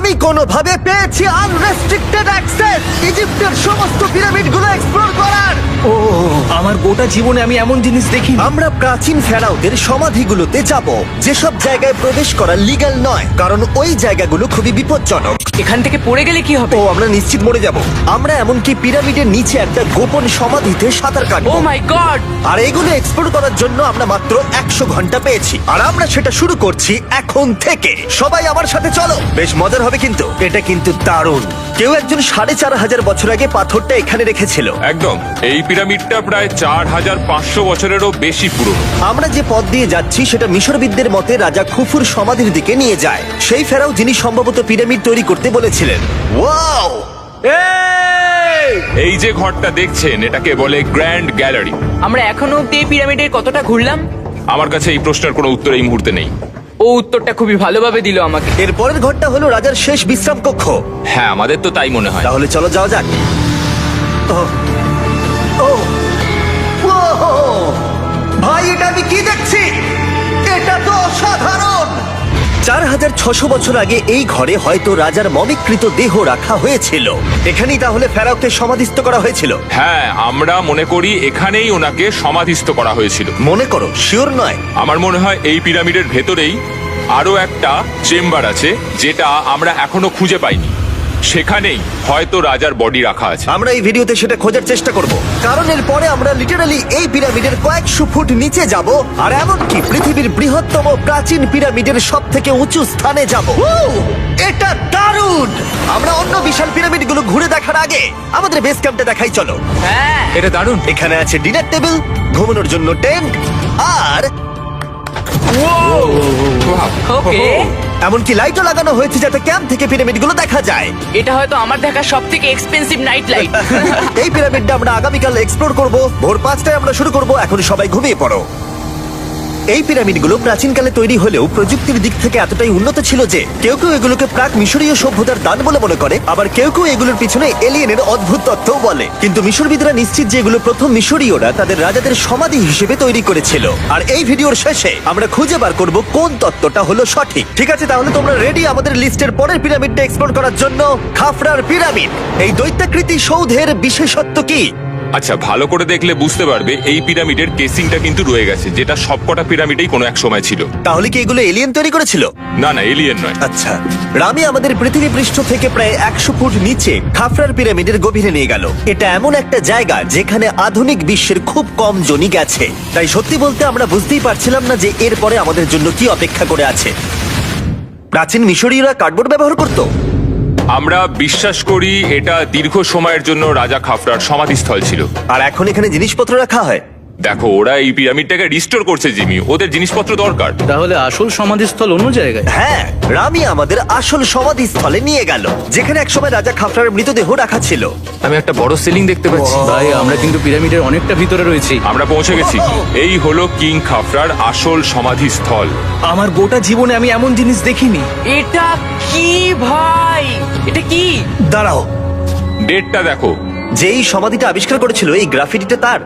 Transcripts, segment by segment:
আমি কোনোভাবে পেয়েছি আনরেস্ট্রিক্টেড অ্যাক্সেস ইজিপ্টের সমস্ত পিরামিডগুলো এক্সপ্লোর করার। ও আমার গোটা জীবনে আমি এমন জিনিস দেখিনি। আমরা প্রাচীন ফেরাওদের সমাধিগুলোতে যাব, যেসব জায়গায় প্রবেশ করা লিগ্যাল নয়, কারণ ওই জায়গাগুলো খুবই বিপজ্জনক। এখান থেকে পড়ে গেলে কি হবে? ও আমরা নিশ্চিত মরে যাব। আমরা এমনকি পিরামিডের নিচে একটা গোপন সমাধিতে সাঁতার ও কাটবো। মাই গড! আর এগুলো এক্সপ্লোর করার জন্য আমরা মাত্র 100 ঘন্টা পেয়েছি, আর আমরা সেটা শুরু করছি এখন থেকে। সবাই আমার সাথে চলো, বেশ মজার হবে কিন্তু। এটা কিন্তু দারুণ। কেউ একজন 4500 বছর আগে পাথরটা এখানে রেখেছিল। একদম, এই পিরামিডটা প্রায় 4500 বছরেরও বেশি পুরনো। আমরা যে পথ দিয়ে যাচ্ছি সেটা মিশরবিদদের মতে রাজা খুফুর সমাধির দিকে নিয়ে যায়, সেই ফেরাও যিনি সম্ভবত পিরামিড তৈরি করতে বলেছিলেন। ওয়াও! এই যে ঘরটা দেখছেন, এটাকে বলে গ্র্যান্ড গ্যালারি। আমরা এখনো অব্দি এই পিরামিডের কতটা ঘুরলাম? আমার কাছে এই প্রশ্নের কোনো উত্তর এই মুহূর্তে নেই। ও উত্তরটা খুবই ভালোভাবে দিল আমাকে। এর পরের ঘরটা হলো রাজার শেষ বিশ্রাম কক্ষ। হ্যাঁ, আমাদের তো তাই মনে হয়। তাহলে চলো যাওয়া যাক। ও, ও, ও, ভাই এটা আমি কি দেখছি? এটা তো অসাধারণ। 4600 বছর আগে এই ঘরে হয়তো রাজার মমিকৃত দেহ রাখা হয়েছিল। এখানেই তাহলে ফেরাওকে সমাধিস্থ করা হয়েছিল। হ্যাঁ, আমরা মনে করি এখানেই ওনাকে সমাধিস্থ করা হয়েছিল। মনে করো, শিওর নয়। আমার মনে হয় এই পিরামিডের ভেতরেই আরো একটা চেম্বার আছে, যেটা আমরা এখনো খুঁজে পাইনি। সেখানেই হয়তো রাজার বডি রাখা আছে। আমরা এই ভিডিওতে সেটা খোঁজার চেষ্টা করব, কারণ এর পরে আমরা লিটারালি এই পিরামিডের কয়েকশো ফুট নিচে যাব, আর এমনকি পৃথিবীর বৃহত্তম প্রাচীন পিরামিডের সব থেকে উঁচু স্থানে যাব। এটা দারুণ! আমরা অন্য বিশাল পিরামিডগুলো ঘুরে দেখার আগে আমাদের বেস ক্যাম্পটা দেখাই চলো। হ্যাঁ, এটা দারুণ। এখানে আছে ডিনার টেবিল, ঘুমানোর জন্য টেন্ট, আর ওকে। এমনকি লাইটও লাগানো হয়েছে যাতে ক্যাম্প থেকে পিরামিডগুলো দেখা যায়। এটা হয়তো আমার দেখা সব থেকে এক্সপেন্সিভ নাইট লাইট। এই পিরামিডটা আমরা আগামীকাল এক্সপ্লোর করব। ভোর 5টায় আমরা শুরু করব। এখন সবাই ঘুমিয়ে পড়ো। এই পিরামিডগুলো প্রাচীনকালে তৈরি হলেও প্রযুক্তির দিক থেকে এতটাই উন্নত ছিল যে কেউ কেউ এগুলোকে প্রাক মিশরীয় সভ্যতার দান বলে মনে করে, আবার কেউ কেউ এগুলোর পিছনে এলিয়েনের অদ্ভুত তত্ত্বও বলে। কিন্তু মিশরবিদরা নিশ্চিত যে এগুলো প্রথম মিশরীয়রা তাদের রাজাদের সমাধি হিসেবে তৈরি করেছিল। আর এই ভিডিওর শেষে আমরা খুঁজে বার করব কোন তত্ত্বটা হলো সঠিক। ঠিক আছে, তাহলে তোমরা রেডি আমাদের লিস্টের পরের পিরামিডটা এক্সপ্লোর করার জন্য? খাফরার পিরামিড। এই দৈত্যাকৃতি সৌধের বিশেষত্ব কি? আচ্ছা, ভালো করে দেখলে বুঝতে পারবে এই পিরামিডের কেসিংটা কিন্তু রয়ে গেছে, যেটা সবকটা পিরামিডেই কোনো এক সময় ছিল। তাহলে কি এগুলো এলিয়েন তৈরি করেছিল? না না, এলিয়েন নয়। আচ্ছা, রামি আমাদের পৃথিবী পৃষ্ঠ থেকে প্রায় 100 ফুট নিচে খাফরার পিরামিডের গভীরে নিয়ে গেল। এটা এমন একটা জায়গা যেখানে আধুনিক বিশ্বের খুব কম জনই গেছে। তাই সত্যি বলতে আমরা বুঝতেই পারছিলাম না যে এরপরে আমাদের জন্য কি অপেক্ষা করে আছে। প্রাচীন মিশরীয়রা কার্ডবোর্ড ব্যবহার করত। আমরা বিশ্বাস করি এটা দীর্ঘ সময়ের জন্য রাজা খাফরার সমাধিস্থল ছিল। আর এখন এখানে জিনিসপত্র রাখা হয়। দেখো, ওরা এই পিরামিডটাকে রিস্টোর করছে জিমি, ওদের জিনিসপত্র দরকার। তাহলে আসল সমাধিস্থল অন্য জায়গায়? হ্যাঁ, রামি আমাদের আসল সমাধিস্থলে নিয়ে গেল, যেখানে একসময় রাজা খাফরার মৃতদেহ রাখা ছিল। আমি একটা বড় সিলিং দেখতে পাচ্ছি। ভাই, আমরা কিন্তু পিরামিডের অনেকটা ভিতরে রয়েছি। আমরা পৌঁছে গেছি। এই হলো কিং খাফরার আসল সমাধিস্থল। আমার গোটা জীবনে আমি এমন জিনিস দেখিনি। এটা কি ভাই? এটা কি? দাঁড়াও, ডেটটা দেখো। যেই সমাধিটা আবিষ্কার করেছিল এই গ্রাফিটিটা তার।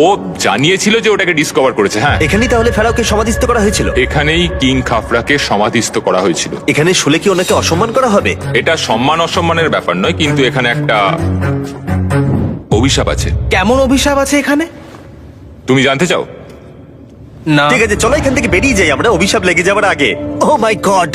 ও জানিয়েছিল যে ওটাকে ডিসকভার করেছে। হ্যাঁ, এখানেই তাহলে ফেরাওকে সমাধিস্থ করা হয়েছিল। এখানেই কিং খাফরাকে সমাধিস্থ করা হয়েছিল। এখানে শুলে কি ওনাকে অসম্মান করা হবে? এটা সম্মান অসম্মানের ব্যাপার নয়, কিন্তু এখানে একটা অভিশাপ আছে। কেমন অভিশাপ আছে এখানে? তুমি জানতে চাও? না। ঠিক আছে, চলো এখান থেকে বেরিয়ে যাই আমরা অভিশাপ লেগে যাওয়ার আগে। ও মাই গড,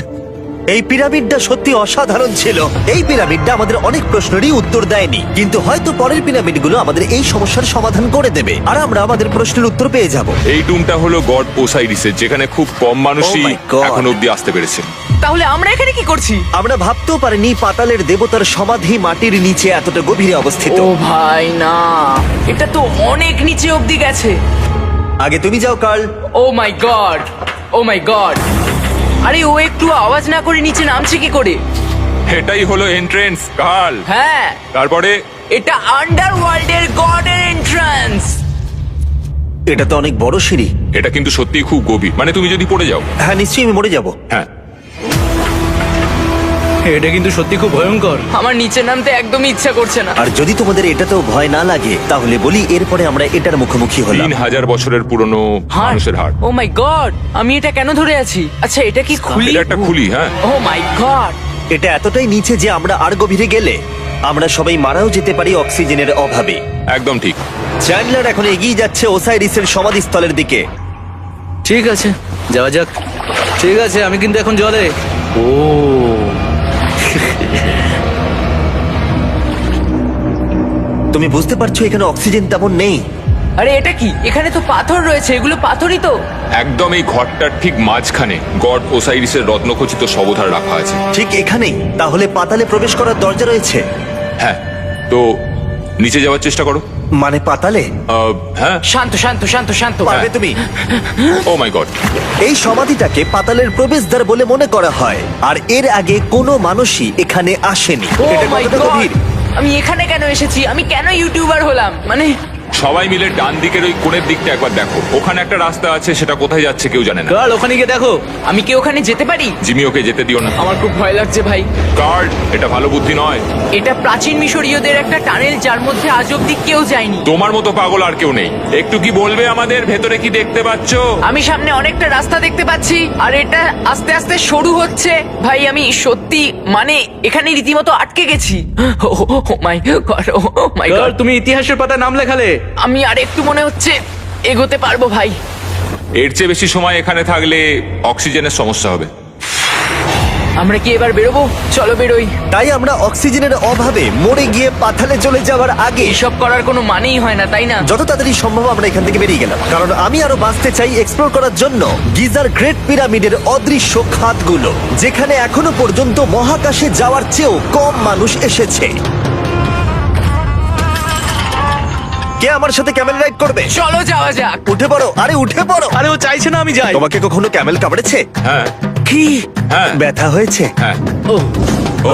এই পিরামিডটা সত্যি অসাধারণ ছিল। এই পিরামিডটা আমাদের অনেক প্রশ্নেরই উত্তর দেয়নি, কিন্তু হয়তো পরের পিরামিডগুলো আমাদের এই সমস্যার সমাধান করে দেবে, আর আমরা আমাদের প্রশ্নের উত্তর পেয়ে যাব। এই টুমটা হলো গড ওসাইরিসের, যেখানে খুব কম মানুষই Oh my God! এখন অব্দি আসতে পেরেছে। তাহলে আমরা এখানে কি করছি? আমরা ভাবতেও পারিনি পাতালের দেবতার সমাধি মাটির নিচে এতটা গভীরে অবস্থিত। ও ভাই না, এটা তো অনেক নিচে অব্দি গেছে। আগে তুমি যাও কার্ল। ও মাই গড, ও মাই গড! আরে ও একটু আওয়াজ না করে নিচে নামছে কি করে? এটাই হলো এন্ট্রেন্স, কাল। হ্যাঁ, তারপরে এটা আন্ডারওয়ার্ল্ডের গডের এন্ট্রান্স। এটা তো অনেক বড় সিঁড়ি। এটা কিন্তু সত্যিই খুব গভীর, মানে তুমি যদি পড়ে যাও। হ্যাঁ, নিশ্চয়ই আমি মরে যাব। হ্যাঁ, এটা কিন্তু সত্যি খুব ভয়ঙ্কর। আমার নিচে নামতে একদমই ইচ্ছা করছে না। আর যদি তোমাদের এটাতেও ভয় না লাগে তাহলে বলি এরপরে আমরা এটার মুখোমুখি হলাম। 3000 বছরের পুরনো মানুষের হাড়। ও মাই গড, আমি এটা কেন ধরে আছি? আচ্ছা, এটা কি খুলি? এটা একটা খুলি। হ্যাঁ, ও মাই গড, এটা এতটাই নিচে যে আমরা আর গভীরে গেলে আমরা সবাই মারাও যেতে পারি অক্সিজেনের অভাবে। একদম ঠিক। চ্যান্ডলার এখন এগিয়ে যাচ্ছে ওসাইরিসের সমাধিস্থলের দিকে। ঠিক আছে, যাওয়া যাক। ঠিক আছে, আমি কিন্তু এখন জলে। ও তুমি বুঝতে পারছো এখানে অক্সিজেন তেমন নেই। আরে এটা কি? এখানে তো পাথর রয়েছে, এগুলো পাথরই তো। একদম এই ঘরটার ঠিক মাঝখানে গড ওসাইরিসের রত্নখচিত শবধার রাখা আছে। ঠিক এখানেই তাহলে পাতালে প্রবেশ করার দরজা রয়েছে? হ্যাঁ, তো নিচে যাওয়ার চেষ্টা করো। মানে পাতালে? হ্যাঁ। শান্ত শান্ত শান্ত শান্ত। পারবে তুমি? ও মাই গড। এই সমাধিটাকে পাতালের প্রবেশদ্বার বলে মনে করা হয়, আর এর আগে কোনো মানুষই এখানে আসেনি। Oh এটা my কতটা God! গভীর? আমি এখানে কেন এসেছি? আমি কেন ইউটিউবার হলাম? মানে সবাই মিলে ডান দিকের ওই কোণের দিকটা একবার দেখো। ওখানে একটা রাস্তা আছে, সেটা কোথায় যাচ্ছে কেউ জানে না। কার্ল, ওখানে গিয়ে দেখো। আমি কি ওখানে যেতে পারি? জিমি, ওকে যেতে দিও না। আমার খুব ভয় লাগছে ভাই। কার্ড, এটা ভালো বুদ্ধি নয়। এটা প্রাচীন মিশরীয়দের একটা টানেল যার মধ্যে আজ অব্দি কেউ যায়নি। তোমার মতো পাগল আর কেউ নেই। একটু কি বলবে আমাদের ভেতরে কি দেখতে পাচ্ছো? আমি সামনে অনেকটা রাস্তা দেখতে পাচ্ছি, আর এটা আস্তে আস্তে সরু হচ্ছে। ভাই আমি সত্যি মানে এখানে রীতিমতো আটকে গেছি। ও মাই গড, ও মাই কার্ল, গড। তুমি ইতিহাসের পাতা নাম লেখালে। আমি আর একটু মনে হচ্ছে এগোতে পারবো ভাই। এর চেয়ে বেশি সময় এখানে থাকলে অক্সিজেনের সমস্যা হবে। আমরা কি এবার বেরোবো? চলো বেরোই। তাই আমরা অক্সিজেনের অভাবে মরে গিয়ে পাতালে চলে যাওয়ার আগে এসব করার কোনো মানেই হয় না, তাই না? যত তাড়াতাড়ি সম্ভব আমরা এখান থেকে বেরিয়ে গেলাম, কারণ আমি আরো বাঁচতে চাই এক্সপ্লোর করার জন্য গিজার গ্রেট পিরামিডের অদৃশ্য খাতগুলো, যেখানে এখনো পর্যন্ত মহাকাশে যাওয়ার চেয়েও কম মানুষ এসেছে। কে আমার সাথে ক্যামেল রাইড করবে? চলো যাওয়া যাক। উঠে পড়ো, আরে উঠে পড়ো। আরে ও চাইছে না আমি যাই। তোমাকে কখনো ক্যামেল কামড়েছে? হ্যাঁ। কি হ্যাঁ। ব্যথা হয়েছে? হ্যাঁ। ও, ও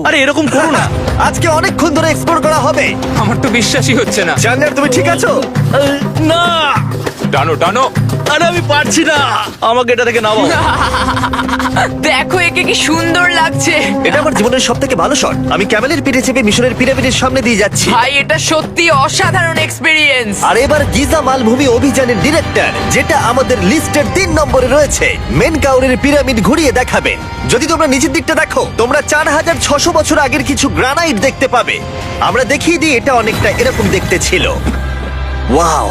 আরে এরকম করো না। আজকে অনেকক্ষণ ধরে এক্সপ্লোর করা হবে। আমার তো বিশ্বাসই হচ্ছে না। জানলার তুমি ঠিক আছো? না, টানো টানো। আরে আমি পারছি না, আমাকে এটা থেকে নামাও। দেখো একে কি সুন্দর লাগছে। এটা আমার জীবনের সব থেকে ভালো শট। আমি ক্যামেলের পিঠে চেপে মিশরের পিরামিডের সামনে দিয়ে যাচ্ছি। ভাই এটা সত্যি অসাধারণ এক্সপিরিয়েন্স। আর এবার গিজা মালভূমি অভিযানের ডিরেক্টর, যেটা আমাদের লিস্টের 3 নম্বরে রয়েছে, মেনকাউরের পিরামিড ঘুরিয়ে দেখাবেন। যদি তোমরা নিচের দিকটা দেখো, তোমরা 4600 বছর আগের কিছু গ্রানাইট দেখতে পাবে। আমরা দেখিয়ে দিই, এটা অনেকটা এরকম দেখতে ছিল। ওয়াও!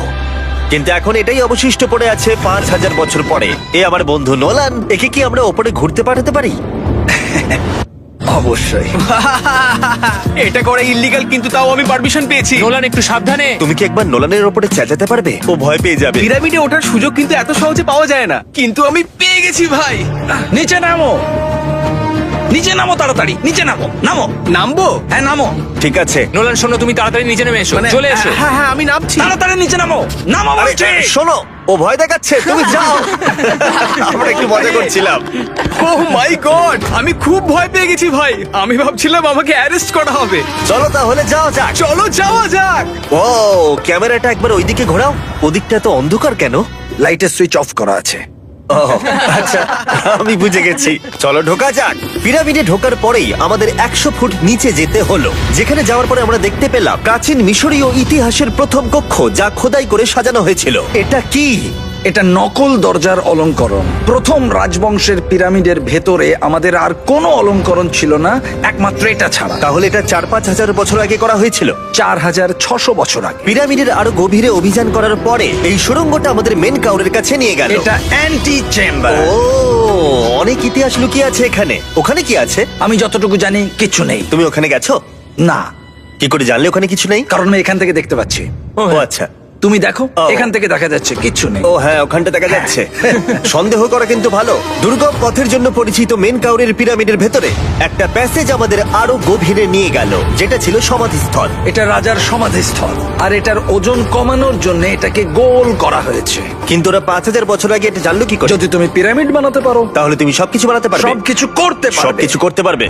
কিন্তু এখন এটাই অবশিষ্ট পড়ে আছে 5000 বছর পরে। এ আমার বন্ধু নোলান, একে কি আমরা ওপরে ঘুরতে পাঠাতে পারি? অবশ্যই। এটা করা ইল্লিগাল, কিন্তু তাও আমি পারমিশন পেয়েছি। নোলান একটু সাবধানে। তুমি কি একবার নোলানের ওপরে চেঁচাতে পারবে? ও ভয় পেয়ে যাবে। পিরামিডে ওঠার সুযোগ কিন্তু এত সহজে পাওয়া যায় না, কিন্তু আমি পেয়ে গেছি ভাই। নিচে নামো, নিচে নামো, তাড়াতাড়ি নিচে নামো, নামো। নামবো? হ্যাঁ নামো, ঠিক আছে। নোলান শোনো, তুমি তাড়াতাড়ি নিচে নেমে এসো। চলে এসো। হ্যাঁ হ্যাঁ, আমি নামছি। তাড়াতাড়ি নিচে নামো, নামো আরে, বলছি। শোনো, ও ভয় দেখাচ্ছে, তুমি যাও। আমরা একটু মজা করছিলাম। ও মাই গড, আমি খুব ভয় পেয়ে গেছি ভাই। আমি ভাবছিলাম আমাকে অ্যারেস্ট করা হবে। চলো তাহলে যাওয়া যাক। চলো যাওয়া যাক। ও, ক্যামেরাটা একবার ওইদিকে ঘোরাও। ওদিকটা তো অন্ধকার কেন? লাইটের সুইচ অফ করা আছে। ও, আচ্ছা, আমি বুঝে গেছি। চলো ঢোকা যাক। পিরামিডে ঢোকার পরেই আমাদের 100 ফুট নিচে যেতে হলো, যেখানে যাওয়ার পরে আমরা দেখতে পেলাম প্রাচীন মিশরীয় ইতিহাসের প্রথম কক্ষ, যা খোদাই করে সাজানো হয়েছিল। এটা কি? এটা নকল দরজার অলঙ্করণ। প্রথম রাজবংশের পিরামিডের ভেতরে আমাদের আর কোনো অলঙ্করণ ছিল না, একমাত্র এটা ছাড়া। তাহলে এটা 4-5 হাজার বছর আগে করা হয়েছিল। 4600 বছর আগে। পিরামিডের আরো গভীরে অভিযান করার পরে এই সুড়ঙ্গটা আমাদের মেন কাউরের কাছে নিয়ে গেল। এটা অ্যান্টি চেম্বার। ও, অনেক ইতিহাস লুকিয়ে আছে এখানে। ওখানে কি আছে? আমি যতটুকু জানি কিছু নেই। তুমি ওখানে গেছো? না, কি করে জানলে ওখানে কিছু নেই? কারণ আমি এখান থেকে দেখতে পাচ্ছি। ও আচ্ছা। তুমি দেখো, ও। এখান থেকে দেখা যাচ্ছে কিচ্ছু নেই। ও হ্যাঁ, ওখানটা দেখা যাচ্ছে। সন্দেহ করা কিন্তু ভালো। দুর্গম পথের জন্য পরিচিত মেন কাউরের পিরামিডের ভেতরে একটা প্যাসেজ আমাদের আরো গভীরে নিয়ে গেল, যেটা ছিল সমাধিস্থল। এটা রাজার সমাধিস্থল, আর এটার ওজন কমানোর জন্য এটাকে গোল করা হয়েছে। কিন্তু ওরা 5000 বছর আগে এটা জানলো কি করে? যদি তুমি পিরামিড বানাতে পারো, তাহলে তুমি সবকিছু বানাতে পারবে। সবকিছু করতে পারবে। সবকিছু করতে পারবে।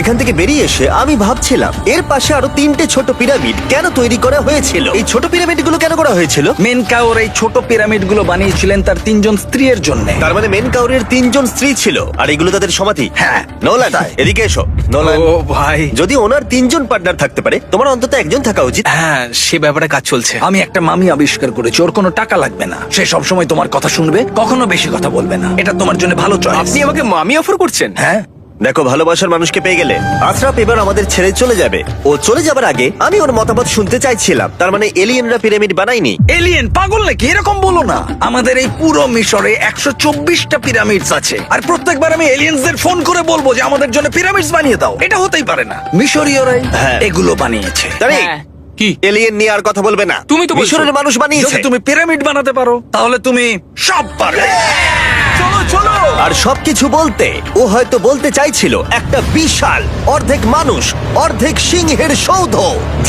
এখান থেকে বেরিয়ে এসে আমি ভাবছিলাম, এর পাশে আরো 3টে ছোট পিরামিড কেন তৈরি করা হয়েছিল? এই ছোট পিরামিডগুলো কেন করা হয়েছিল? মেনকাওর এই ছোট পিরামিডগুলো বানিয়েছিলেন তার 3 জন স্ত্রীর জন্য। তার মানে মেন কাউরের 3 জন স্ত্রী ছিল, আর এগুলো তাদের সমাধি। হ্যাঁ। নোলান, এদিকে এসো। নোলান, ও ভাই, যদি ওনার 3 জন পার্টনার থাকতে পারে, তোমার অন্তত একজন থাকা উচিত। হ্যাঁ সে ব্যাপারে কাজ চলছে। আমি একটা মামি আবিষ্কার করেছি, ওর কোনো টাকা লাগবে না। সে সব সময় তোমার কথা শুনবে, কখনো বেশি কথা বলবে না। এটা তোমার জন্য ভালো চয়েস। আপনি আমাকে মামি অফার করছেন? হ্যাঁ, দেখো, ভালোবাসার মানুষকে পেয়ে গেলে। আশরাফ এবার আমাদের ছেড়ে চলে যাবে। ও চলে যাবার আগে আমি ওর মতামত শুনতে চাইছিলাম। তার মানে এলিয়েনরা পিরামিড বানায়নি? এলিয়েন পাগল নাকি? এরকম বলো না। আমাদের এই পুরো মিশরে 124টা পিরামিডস আছে, আর প্রত্যেকবার আমি এলিয়েন্সদের ফোন করে বলবো যে আমাদের জন্য পিরামিডস বানিয়ে দাও। এটা হতেই পারে না। মিশরীয়রাই হ্যাঁ। এগুলো বানিয়েছে। তারিক, হ্যাঁ। কি এলিয়েন নিয়ে আর কথা বলবে না। তুমি তো বলছো। মিশরের মানুষ বানিয়েছে। যদি তুমি পিরামিড বানাতে পারো তাহলে তুমি সব পারবে। চলো চলো। আর সবকিছু বলতে ও হয়তো বলতে চাইছিল একটা বিশাল অর্ধেক মানুষ অর্ধেক সিংহের সৌধ,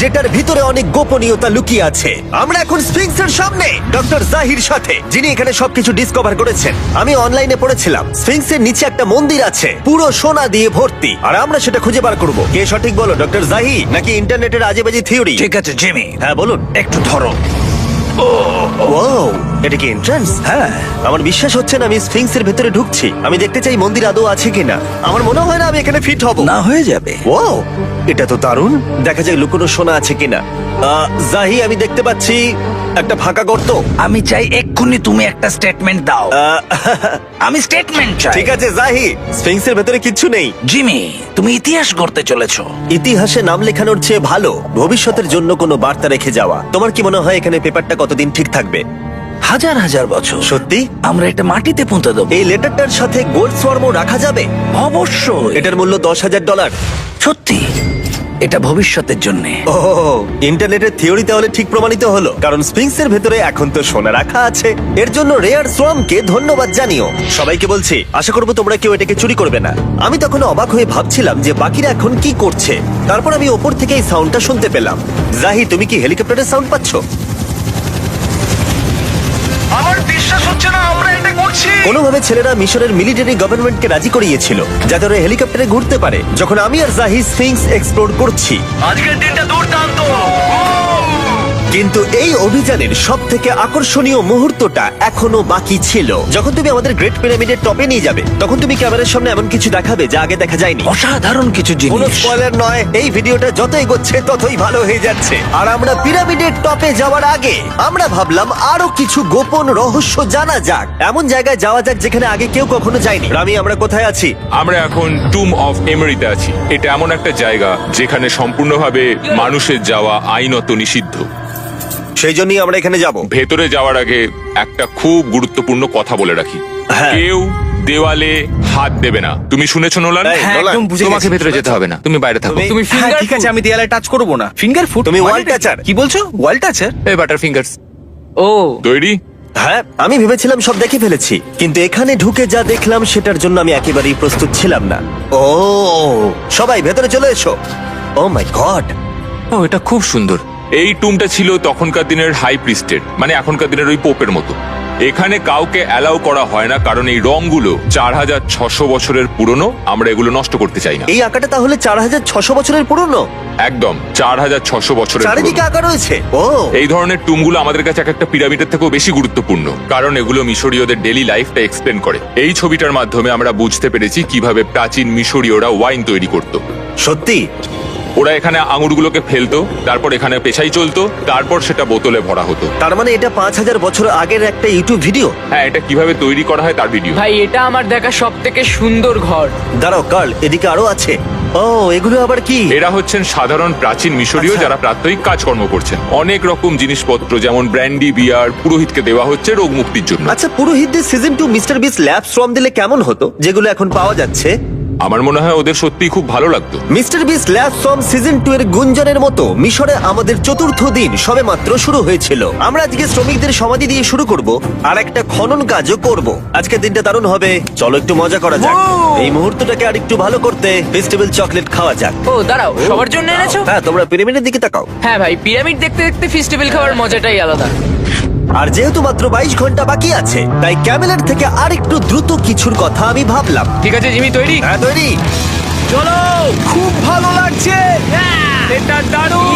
যেটার ভিতরে অনেক গোপনীয়তা লুকিয়ে আছে। আমরা এখন স্ফিংসের সামনে ডক্টর জাহির সাথে, যিনি এখানে সবকিছু ডিসকভার করেছেন। আমি অনলাইনে পড়েছিলাম স্ফিংসের নিচে একটা মন্দির আছে পুরো সোনা দিয়ে ভর্তি, আর আমরা সেটা খুঁজে বার করব। কে সঠিক বলো, ডক্টর জাহি নাকি ইন্টারনেটের আজেবাজি থিওরি? ঠিক আছে জিমি, হ্যাঁ বলুন। একটু ধরো। ওয়াও, এটা কি এন্ট্রান্স? হ্যাঁ। আমার বিশ্বাস হচ্ছে না আমি স্ফিংসের ভেতরে ঢুকছি। আমি দেখতে চাই মন্দির আদৌ আছে কিনা। আমার মনে হয় না আমি এখানে ফিট হব। না হয়ে যাবে। ওয়াও, এটা তো দারুণ। দেখা যায় লুকোনো সোনা আছে কিনা। জাহি, আমি দেখতে পাচ্ছি একটা ফাঁকা গর্ত। আমি চাই এক্ষুনি তুমি একটা স্টেটমেন্ট দাও। আহ, আমি স্টেটমেন্ট চাই। ঠিক আছে জাহি, স্ফিংসের ভেতরে কিচ্ছু নেই। জিমি, তুমি ইতিহাস গড়তে চলেছো। ইতিহাসে নাম লেখানোর চেয়ে ভালো ভবিষ্যতের জন্য কোনো বার্তা রেখে যাওয়া। তোমার কি মনে হয় এখানে পেপারটা কতদিন ঠিক থাকবে? হাজার হাজার বছর। সত্যি? আমরা এটা মাটিতে পুঁতে দেবো। এই লেটারটার সাথে গোল্ড সোয়ার্মও রাখা যাবে? অবশ্যই। এটার মূল্য $10,000। সত্যি, এটা ভবিষ্যতের জন্য। ও, ইন্টারনেটের থিওরি তাহলে ঠিক প্রমাণিত হলো, কারণ স্পিংসের ভেতরে এখন তো সোনা রাখা আছে। এর জন্য রেয়ার সোয়ামকে ধন্যবাদ জানিও। সবাইকে বলছি, আশা করবো তোমরা কেউ এটাকে চুরি করবে না। আমি তখন অবাক হয়ে ভাবছিলাম যে বাকিরা এখন কি করছে। তারপর আমি ওপর থেকে এই সাউন্ডটা শুনতে পেলাম। জাহি, তুমি কি হেলিকপ্টারের সাউন্ড পাচ্ছ? আমার বিশ্বাস হচ্ছে না আমরা এটা করছি। কোনোভাবে ছেলেরা মিশরের মিলিটারি গভর্নমেন্টকে রাজি করিয়েছিল যাতে ওরা হেলিকপ্টারে ঘুরতে পারে যখন আমি আর জাহি স্ফিংস এক্সপ্লোর করছি। আজকের দিনটা দুর্দান্ত। কিন্তু এই অভিযানের সব থেকে আকর্ষণীয় মুহূর্তটা এখনো বাকি ছিল। যখন তুমি আমাদের গ্রেট পিরামিডের টপে নিয়ে যাবে তখন তুমি ক্যামেরার সামনে এমন কিছু দেখাবে যা আগে দেখা যায়নি। অসাধারণ কিছু কোনো জিনিস। স্পয়লার নয়, এই ভিডিওটা যত এগোচ্ছে ততই ভালো হয়ে যাচ্ছে। আর আমরা পিরামিডের টপে যাওয়ার আগে আমরা ভাবলাম আরো কিছু গোপন রহস্য জানা যাক। এমন জায়গায় যাওয়া যাক যেখানে আগে কেউ কখনো যায়নি। রামি, আমরা কোথায় আছি? আমরা এখন টুম অফ এমেরিতে আছি। এটা এমন একটা জায়গা যেখানে সম্পূর্ণভাবে মানুষের যাওয়া আইনত নিষিদ্ধ। সেই জন্যই আমরা এখানে যাব। ভেতরে যাওয়ার আগে একটা খুব গুরুত্বপূর্ণ কথা বলে রাখি, হ্যাঁ। কেউ দেওয়ালে হাত দেবে না। তুমি শুনেছো নোলান? এই, হ্যাঁ, নোলান, একদম বুঝে তোমাকে গেছি। ভেতরে যেতে হবে না, তুমি বাইরে থাকো। তুমি হ্যাঁ, ফিঙ্গার ঠিক আছে, আমি দেয়ালে টাচ করব না। Finger food? তুমি wall toucher। কি বলছো? ওয়াল টাচার? এই বাটার ফিঙ্গারস। ও, তৈরি? হ্যাঁ, আমি ভেবেছিলাম সব দেখে ফেলেছি, কিন্তু এখানে ঢুকে যা দেখলাম সেটার জন্য আমি একেবারেই প্রস্তুত ছিলাম না। ও, সবাই ভেতরে চলে এসো। ও মাই গড, ও, এটা খুব সুন্দর। এই টুমটা ছিল তখনকার দিনের হাই প্রিস্টের, মানে এখনকার দিনের ওই পোপের মতো। এখানে কাউকে অ্যালাউ করা হয় না কারণ এই রংগুলো 4600 বছরের পুরনো। আমরা এগুলো নষ্ট করতে চাই না। এই আঁকাটা তাহলে 4600 বছরের পুরনো? একদম 4600 বছরের চারিদিকে পুরনো। আঁকা রয়েছে। ও, এই ধরনের টুমগুলো আমাদের কাছে এক একটা পিরামিডের থেকেও বেশি গুরুত্বপূর্ণ, কারণ এগুলো মিশরীয়দের ডেইলি লাইফটা এক্সপ্লেন করে। এই ছবিটার মাধ্যমে আমরা বুঝতে পেরেছি কিভাবে প্রাচীন মিশরীয়রা ওয়াইন তৈরি করত। সত্যি? ওরা এখানে আঙুরগুলোকে ফেলতো, তারপর এখানে পেশাই চলতো, তারপর সেটা বোতলে ভরা হতো। তার মানে এটা 5000 বছর আগের একটা ইউটিউব ভিডিও? হ্যাঁ, এটা কিভাবে তৈরি করা হয় তার ভিডিও। ভাই এটা আমার দেখা সব থেকে সুন্দর ঘর। দাঁড়াও কার্ল, এদিকে আরো আছে। ও, এগুলো আবার কি? এরা হচ্ছেন সাধারণ প্রাচীন মিশরীয় আচ্ছা। যারা প্রাত্যহিক কাজকর্ম করছেন। অনেক রকম জিনিসপত্র যেমন ব্র্যান্ডি, বিয়ার পুরোহিতকে দেওয়া হচ্ছে রোগ মুক্তির জন্য। আচ্ছা, পুরোহিতদের সিজন 2 মিস্টার বিস ল্যাব সোয়াম দিলে কেমন হতো, যেগুলো এখন পাওয়া যাচ্ছে? আমার মনে হয় ওদের সত্যিই খুব ভালো লাগতো। মিস্টার বিস ল্যাব সোয়াম সিজন 2 এর গুঞ্জনের মতো মিশরে আমাদের চতুর্থ দিন সবেমাত্র শুরু হয়েছিল। আমরা আজকে শ্রমিকদের সমাধি দিয়ে শুরু করব আর একটা খনন কাজও করব। আজকের দিনটা দারুণ হবে, চলো একটু মজা করা যাক। এই মুহূর্তটাকে আরেকটু ভালো করতে ফেস্টিভ্যাল চকলেট খাওয়া যাক। ও দাঁড়াও, সবার জন্য এনেছো? হ্যাঁ, তোমরা পিরামিডের দিকে তাকাও। হ্যাঁ ভাই, পিরামিড দেখতে দেখতে ফেস্টিভ্যাল খাওয়ার মজাটাই আলাদা। আর যেহেতু মাত্র 22 ঘন্টা বাকি আছে তাই ক্যামেলের থেকে আরেকটু দ্রুত কিছুর কথা আমি ভাবলাম। ঠিক আছে জিমি, তৈরি? হ্যাঁ, তৈরি। চলো, খুব ভালো লাগছে। এটা দারুণ।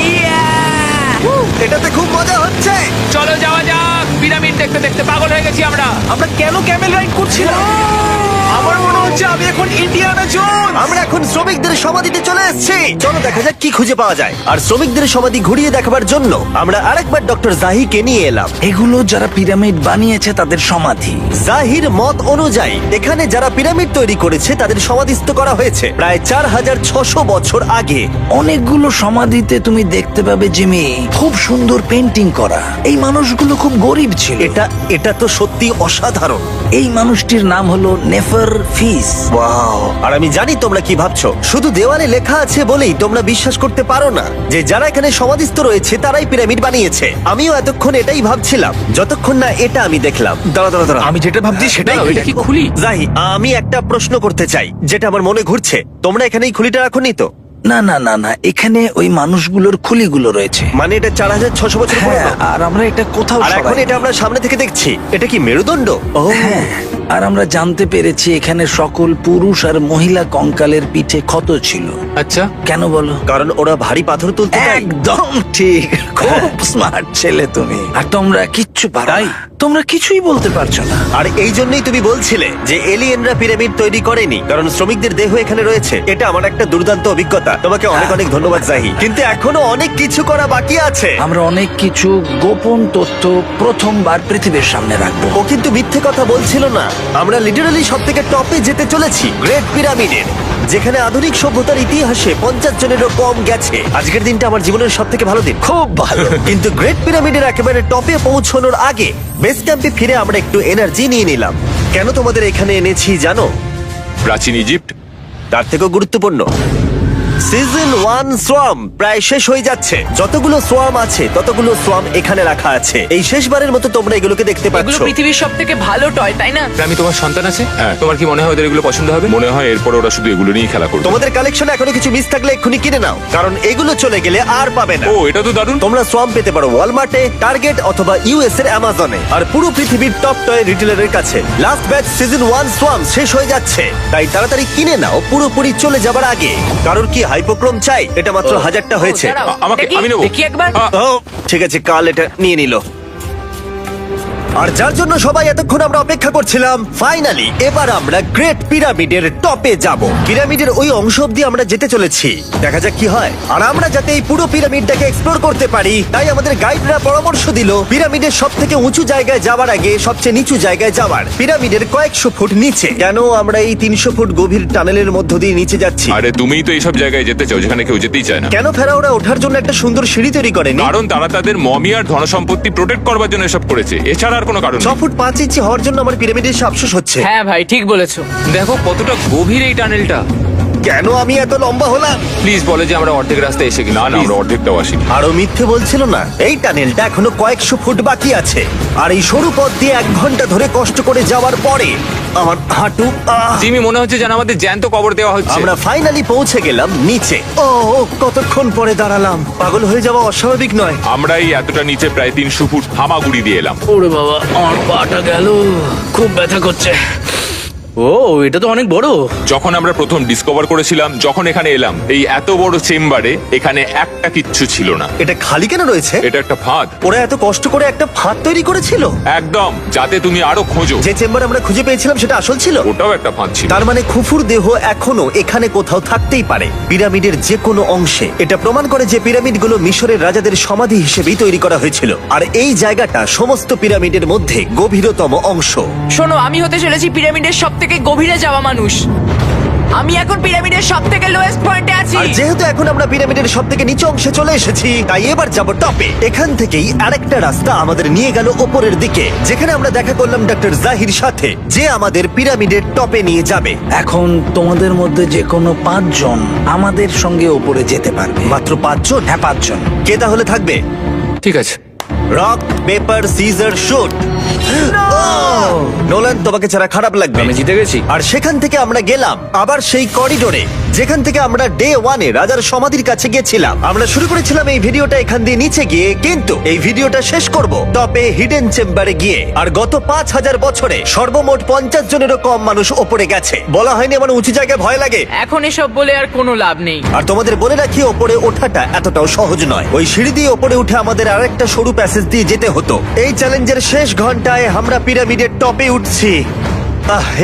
এটাতে খুব মজা হচ্ছে। চলো যাওয়া যাক। পিরামিড দেখতে দেখতে পাগল হয়ে গেছি আমরা। আমরা কেন ক্যামেল রাইড করছিলাম? আমার মনে হচ্ছে আমি এখন ইন্ডিয়ানা জোনস। আমরা এখন শ্রমিকদের সমাধিতে চলে এসেছি। চলো দেখা যাক কি খুঁজে পাওয়া যায়। আর শ্রমিকদের সমাধি ঘুরিয়ে দেখাবার জন্য আমরা আরেকবার ডক্টর জাহিকে নিয়ে এলাম। এগুলো যারা পিরামিড বানিয়েছে তাদের সমাধি। জাহির মত অনুযায়ী এখানে যারা পিরামিড তৈরি করেছে তাদের সমাধিস্থ করা হয়েছে প্রায় 4600 বছর আগে। অনেকগুলো সমাধিতে তুমি দেখতে পাবে জিমি খুব সুন্দর পেন্টিং করা। এই মানুষগুলো খুব গরিব ছিল। এটা তো সত্যি অসাধারণ। এই মানুষটির নাম হলো নেফার ফিস। ওয়াও! আর আমি জানি তোমরা কি ভাবছো। শুধু দেওয়ালে লেখা আছে বলেই তোমরা বিশ্বাস করতে পারো না যে যারা এখানে সমাধিস্থ রয়েছে তারাই পিরামিড বানিয়েছে। আমিও এতক্ষণ এটাই ভাবছিলাম যতক্ষণ না এটা আমি দেখলাম। দাঁড়া আমি যেটা ভাবছি সেটাই। দাঁড়াও, এটা কি খুলি? জাহি, আমি একটা প্রশ্ন করতে চাই যেটা আমার মনে ঘুরছে। তোমরা এখানে এই খুলিটা রাখোনি তো? না না না না, এখানে ওই মানুষগুলোর খুলিগুলো রয়েছে। মানে এটা 4600 বছর হ্যাঁ, পুরনো। আর আমরা এটা কোথাও আর এখন সরাইনি। এটা আমরা সামনে থেকে দেখছি। এটা কি মেরুদণ্ড? ও হ্যাঁ, আর আমরা জানতে পেরেছি এখানে সকল পুরুষ আর মহিলা কঙ্কালের পিঠে ক্ষত ছিল। আচ্ছা, কেন বলো? কারণ ওরা ভারী পাথর তুলতে দেয়। একদম ঠিক, খুব স্মার্ট ছেলে তুমি। আর তোমরা কিচ্ছু পারো না। তোমরা কিছুই বলতে পারছো না। আর এই জন্যই তুমি বলছিলে যে এলিয়েনরা পিরামিড তৈরি করেনি, কারণ শ্রমিকদের দেহ এখানে রয়েছে। এটা আমার একটা দুর্দান্ত অভিজ্ঞতা। তোমাকে অনেক অনেক ধন্যবাদ জাহি। কিন্তু এখনো অনেক কিছু করা বাকি আছে। আমরা অনেক কিছু গোপন তথ্য প্রথমবার পৃথিবীর সামনে রাখবো। ও কিন্তু মিথ্যে কথা বলছিল না। আমরা লিটারালি সব থেকে টপে যেতে চলেছি, গ্রেট পিরামিডের, যেখানে আধুনিক সভ্যতার ইতিহাসে 50 জনেরও কম গেছে। আজকের দিনটা আমার জীবনের সব থেকে ভালো দিন। খুব ভালো। কিন্তু গ্রেট পিরামিডের একেবারে টপে পৌঁছানোর আগে বেস ক্যাম্পে ফিরে আমরা একটু এনার্জি নিয়ে নিলাম। কেন তোমাদের এখানে এনেছি জানো? প্রাচীন ইজিপ্ট। তার থেকেও গুরুত্বপূর্ণ, সিজন 1 সোয়াম প্রায় শেষ হয়ে যাচ্ছে। যতগুলো সোয়াম আছে ততগুলো সোয়াম এখানে রাখা আছে। এই শেষবারের মতো তোমরা এগুলোকে দেখতে এগুলো পাচ্ছ। পৃথিবীর সব থেকে ভালো টয়, তাই না? আমি তোমার সন্তান আছে? হ্যাঁ। তোমার কি মনে হয় ওদের এগুলো পছন্দ হবে? মনে হয় এরপর ওরা শুধু এগুলো নিয়ে খেলা করবে। তোমাদের কালেকশনে এখনো কিছু মিস থাকলে এক্ষুনি কিনে নাও, কারণ এগুলো চলে গেলে আর পাবে না। ও, এটা তো দারুণ। তোমরা সোয়াম পেতে পারো ওয়ালমার্টে, টার্গেট অথবা ইউএস এর অ্যামাজনে, আর পুরো পৃথিবীর টপ টয় রিটেলারের কাছে। লাস্ট ব্যাচ সিজন 1 সোয়াম শেষ হয়ে যাচ্ছে, তাই তাড়াতাড়ি কিনে নাও পুরোপুরি চলে যাবার আগে। কারোর কি হাইপোক্রোম চাই? এটা মাত্র 1000টা হয়েছে। ও, দাঁড়াও, আমাকে- দেখি, আমি নেবো। দেখি একবার। ও ঠিক আছে, কাল এটা নিয়ে নিল। আর যার জন্য সবাই এতক্ষণ আমরা অপেক্ষা করছিলাম, ফাইনালি এবার আমরা গ্রেট পিরামিডের টপে যাব। পিরামিডের ওই অংশ অব্দি আমরা যেতে চলেছি, দেখা যাক কি হয়। আর আমরা যাতে এই পুরো পিরামিডটাকে এক্সপ্লোর করতে পারি, তাই আমাদের গাইডরা পরামর্শ দিল পিরামিডের সব থেকে উঁচু জায়গায় যাওয়ার আগে সবচেয়ে নিচু জায়গায় যাওয়ার, পিরামিডের কয়েকশো ফুট নিচে। কেন আমরা এই 300 ফুট গভীর টানেলের মধ্য দিয়ে নিচে যাচ্ছি? আরে তুমিই তো এইসব জায়গায় যেতে চাও যেখানে কেউ যেতেই চায় না। কেন ফেরাওরা ওঠার জন্য একটা সুন্দর সিঁড়ি তৈরি করেনি? কারণ তারা তাদের মমি আর ধনসম্পত্তি প্রোটেক্ট করবার জন্য এসব করেছে, এছাড়া আর কোনো কারণ 6 নেই। ফুট 5 ইঞ্চি হওয়ার জন্য আমার পিরামিডের এসে আফসোস হচ্ছে। হ্যাঁ ভাই, ঠিক বলেছো। দেখো কতটা গভীর এই টানেলটা। কেন আমি এত লম্বা হলাম? প্লিজ বলে যে আমরা অর্ধেক রাস্তায় এসে গেছি। না না, আমরা অর্ধেকটাও আসিনি। আরো মিথ্যে বলছিল না। এই টানেলটা এখনো কয়েকশো ফুট বাকি আছে, আর এই সরু পথ দিয়ে 1 ঘন্টা ধরে কষ্ট করে যাওয়ার পরে আমার হাঁটু জিমি, মনে হচ্ছে যেন আমাদের জ্যান্ত কবর দেওয়া হচ্ছে। আমরা ফাইনালি পৌঁছে গেলাম নিচে। ও কতক্ষণ পরে দাঁড়ালাম, পাগল হয়ে যাওয়া অস্বাভাবিক নয়। আমরা এই এতটা নিচে প্রায় 300 ফুট হামাগুড়ি দিয়ে এলাম। ওরে বাবা, আমার পাটা গেল, খুব ব্যথা করছে। ও, এটা তো অনেক বড়। যখন আমরা প্রথম ডিসকভার করেছিলাম, যখন এখানে এলাম, এই এত বড় চেম্বারে এখানে একটা কিচ্ছু ছিল না। এটা খালি কেন রয়েছে? এটা একটা ফাঁদ। ওরা এত কষ্ট করে একটা ফাঁদ তৈরি করেছিল, একদম, যাতে তুমি আরো খোঁজো। যে চেম্বার আমরা খুঁজে পেয়েছিলাম সেটা আসল ছিল। ওটাও একটা ফাঁদ ছিল। তার মানে খুফুর দেহ এখনো এখানে কোথাও থাকতেই পারে, পিরামিডের যে কোনো অংশে। এটা প্রমাণ করে যে পিরামিডগুলো মিশরের রাজাদের সমাধি হিসেবেই তৈরি করা হয়েছিল, আর এই জায়গাটা সমস্ত পিরামিডের মধ্যে গভীরতম অংশ। শোনো, আমি হতে চলেছি পিরামিডের সব থেকে গভীরে যাওয়া মানুষ। আমি এখন পিরামিডের সব থেকে লোয়েস্ট পয়েন্টে আছি। আর যেহেতু এখন আমরা পিরামিডের সব থেকে নিচু অংশে চলে এসেছি, তাই এবার যাব টপে। এখান থেকেই আরেকটা রাস্তা আমাদের নিয়ে গেল ওপরের দিকে, যেখানে আমরা দেখা করলাম ডক্টর জাহির সাথে, যে আমাদের পিরামিডের টপে নিয়ে যাবে। এখন তোমাদের মধ্যে যে কোনো 5 জন আমাদের সঙ্গে ওপরে যেতে পারবে। মাত্র 5 জন? হ্যাঁ, 5 জন। কে তাহলে থাকবে? ঠিক আছে। Rock paper scissor shoot. Nolan, তোমাকে ছাড়া খারাপ লাগবে। আমি জিতে গেছি। আর সেখান থেকে আমরা গেলাম আবার সেই করিডোরে, যেখান থেকে আমরা ডে 1 এ রাজার সমাধির কাছে গেছিলাম। আমরা শুরু করেছিলাম এই ভিডিওটা এখান দিয়ে নিচে গিয়ে, কিন্তু এই ভিডিওটা শেষ করব টপে হিডেন চেম্বারে গিয়ে। আর গত 5000 বছরে সর্বমোট 50 জনেরও কম মানুষ ওপরে গেছে। বলা হয়নি আমার উঁচু জায়গায় ভয় লাগে? এখন এসব বলে আর কোনো লাভ নেই। আর তোমাদের বলে রাখি, ওপরে ওঠাটা এতটাও সহজ নয়। ওই সিঁড়ি দিয়ে ওপরে উঠে আমাদের আরেকটা সরু প্যাসেজ প্রসেস দিয়ে যেতে হতো। এই চ্যালেঞ্জের শেষ ঘন্টায় আমরা পিরামিডের টপে উঠছি।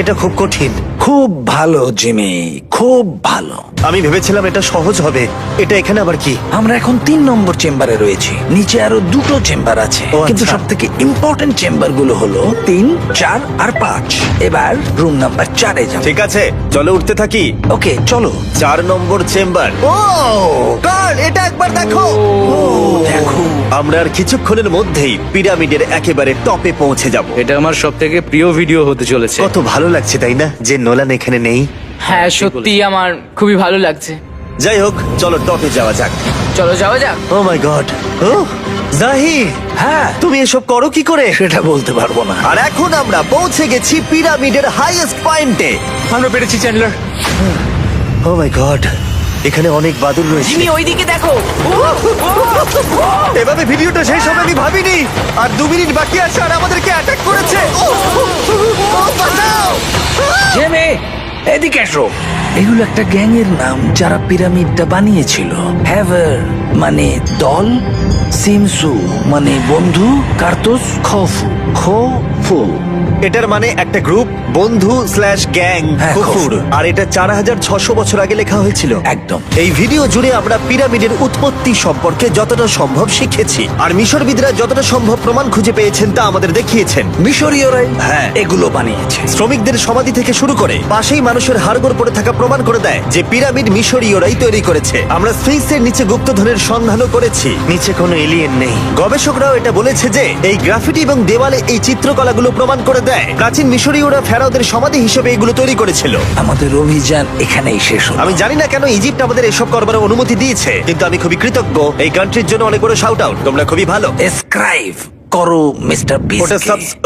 এটা খুব কঠিন। খুব ভালো জিমি, খুব ভালো। আমি ভেবেছিলাম এটা সহজ হবে। এটা এখানে আবার কি? আমরা এখন 3 নম্বর চেম্বারে রয়েছি। নিচে আরো 2টো চেম্বার আছে, ও, কিন্তু আচ্ছা। সব থেকে ইম্পর্টেন্ট চেম্বার গুলো হলো 3, 4 আর 5। এবার রুম নাম্বার 4-এ যাব। ঠিক আছে, চলো উঠতে থাকি। ওকে চলো। 4 নম্বর চেম্বার। ও কার্ল, এটা একবার দেখো। দেখো, আমরা আর কিছুক্ষণের মধ্যেই পিরামিডের একেবারে টপে পৌঁছে যাব। এটা আমার সব থেকে প্রিয় ভিডিও হতে চলেছে। কত ভালো লাগছে তাই না, যে নোলান এখানে নেই। হ্যাঁ সত্যি আমার খুবই ভালো লাগছে। যাই হোক, চলো টপে যাওয়া যাক। চলো যাওয়া যাক। ও মাই গড, ও জাহি, হ্যাঁ তুমি এসব করো কি করে? সেটা বলতে পারবো না। আর এখন আমরা পৌঁছে গেছি পিরামিডের হাইয়েস্ট পয়েন্টে। আমরা পেরেছি চ্যান্ডলার। ও মাই গড, এখানে অনেক বাদুড় রয়েছে। জিমি ওইদিকে দেখো। এভাবে ভিডিওটা শেষ হবে আমি ভাবিনি। আর 2 মিনিট বাকি আছে আর আমাদেরকে অ্যাটাক করেছে। ও, বাঁচাও! জেমে, এদিকে এসো। এগুলো একটা গ্যাং এর নাম যারা পিরামিডটা বানিয়েছিল। হ্যাভার মানে দল, সিমসু মানে বন্ধু, কার্তোস খফু খফু। এটার মানে একটা গ্রুপ, বন্ধু স্ল্যাশ গ্যাং, হ্যাঁ, কুকুর। কুকুর। আর এটা 4600 বছর আগে লেখা হয়েছিল। একদম। এই ভিডিও জুড়ে আমরা পিরামিডের উৎপত্তি সম্পর্কে যতটা সম্ভব শিখেছি, আর মিশরবিদরা যতটা সম্ভব প্রমাণ খুঁজে পেয়েছেন তা আমাদের দেখিয়েছেন। মিশরীয়রাই হ্যাঁ এগুলো বানিয়েছে। শ্রমিকদের সমাধি থেকে শুরু করে পাশেই মানুষের হাড়গোড় পড়ে থাকা প্রমাণ করে দেয় যে পিরামিড মিশরীয়রাই তৈরি করেছে। আমরা স্ফিংসের নিচে গুপ্তধনের সন্ধানও করেছি, নিচে কোনো এলিয়েন নেই। গবেষকরাও এটা বলেছে যে এই গ্রাফিটি এবং দেওয়ালে এই চিত্রকলাগুলো প্রমাণ করে দেয় প্রাচীন মিশরীয়রা ফেরাওদের সমাধি হিসেবে এগুলো তৈরি করেছিল। আমাদের অভিযান এখানেই শেষ হলো। আমি জানি না কেন ইজিপ্ট আমাদের এসব করবার অনুমতি দিয়েছে, কিন্তু আমি খুবই কৃতজ্ঞ। এই কান্ট্রির জন্য অনেক বড় শাউট আউট, তোমরা খুবই ভালো। এসক্রাইব করো মিস্টার ওটা বিস্ট।